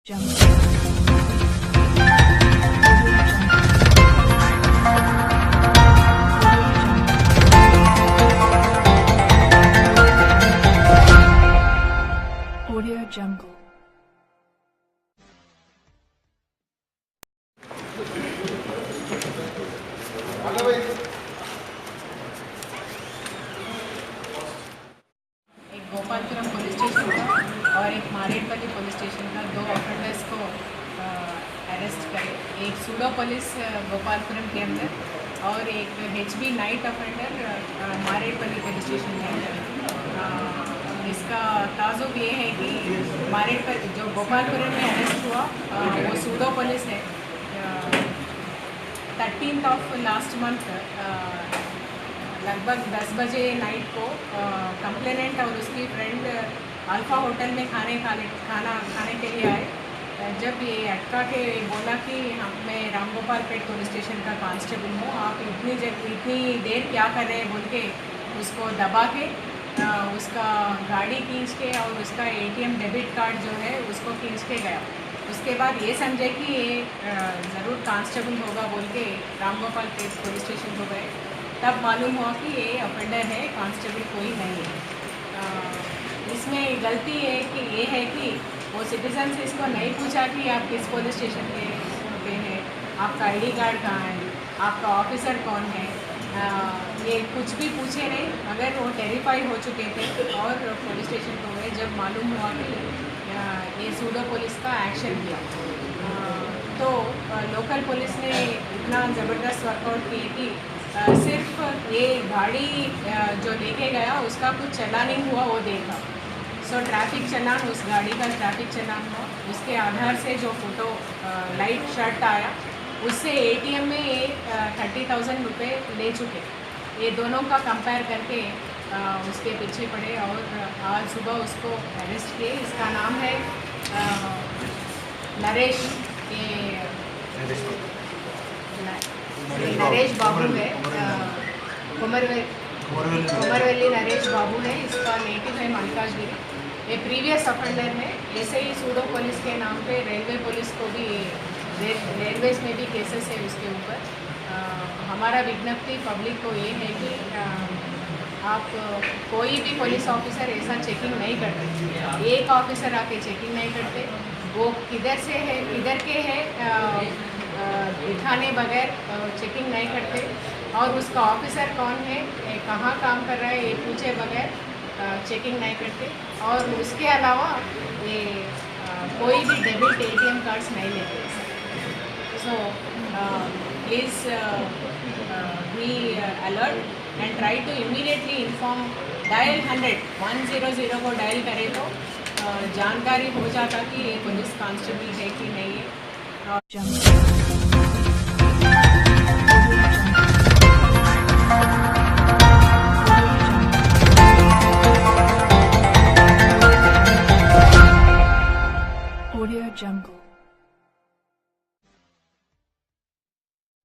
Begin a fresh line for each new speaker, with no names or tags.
Audio Jungle.
एक Gopalapuram police station का और एक मारेडपल्ली पुलिस स्टेशन का 2 ऑफेंडर्स को अरेस्ट करे। एक सूडो पुलिस गोपालपुरम के अंदर और एक HB night offender Marredpally police station के अंदर। इसका ताजुब ये है कि मारेडपल्ली जो गोपालपुरम में अरेस्ट हुआ वो सूडो पुलिस है। 13th ऑफ लास्ट मंथ लगभग 10 बजे नाइट को कंप्लेनेंट और उसकी फ्रेंड अल्फ़ा होटल में खाना खाने के लिए आए। जब ये अटका के बोला कि मैं रामगोपालपेट पुलिस स्टेशन का कांस्टेबल हूँ, आप इतनी देर क्या कर रहे हैं बोल के उसको दबा के उसका गाड़ी खींच के और उसका ATM डेबिट कार्ड जो है उसको खींच के गया। उसके बाद ये समझे कि ये ज़रूर कांस्टेबल होगा बोल के रामगोपालपेट पुलिस स्टेशन को गए। तब मालूम हुआ कि ये ऑफेंडर है, कांस्टेबल कोई नहीं है। इसमें गलती है कि ये है कि वो सिटीजन से इसको नहीं पूछा कि आप किस पुलिस स्टेशन पे हैं, आपका ID कार्ड कहाँ है, आपका ऑफिसर कौन है, ये कुछ भी पूछे नहीं। अगर वो टेरिफाई हो चुके थे और पुलिस स्टेशन को गए जब मालूम हुआ कि ये सूडो पुलिस का एक्शन किया। तो लोकल पुलिस ने इतना ज़बरदस्त वर्कआउट किए कि सिर्फ ये गाड़ी जो लेके गया उसका कुछ चलानिंग हुआ वो देखा। सो ट्रैफिक चलान, उस गाड़ी का ट्रैफिक चलान हुआ, उसके आधार से जो फ़ोटो लाइट शर्ट आया उससे ATM में ये 30,000 रुपये ले चुके। ये दोनों का कंपेयर करके उसके पीछे पड़े और आज सुबह उसको अरेस्ट किए। इसका नाम है नरेश बाबू है, कुमरवेली नरेश बाबू है। इसका नेटिव है मल्काजगिरी। ये प्रीवियस ऑफेंडर है। ऐसे ही सूडो पुलिस के नाम पे रेलवे पुलिस को भी रेलवेज में भी केसेस है उसके ऊपर। हमारा विज्ञप्ति पब्लिक को ये है कि आप कोई भी पुलिस ऑफिसर ऐसा चेकिंग नहीं करते। एक ऑफिसर आके चेकिंग नहीं करते, वो किधर से है किधर के है दिखाने बगैर चेकिंग नहीं करते और उसका ऑफिसर कौन है, कहाँ काम कर रहा है, ये पूछे बगैर चेकिंग नहीं करते। और उसके अलावा ये कोई भी डेबिट ATM कार्ड्स नहीं लेते। So please be alert and try to immediately inform. Dial 100 को डायल करें तो जानकारी हो जाता कि ये पुलिस कांस्टेबल है कि नहीं है।
Audio Jungle.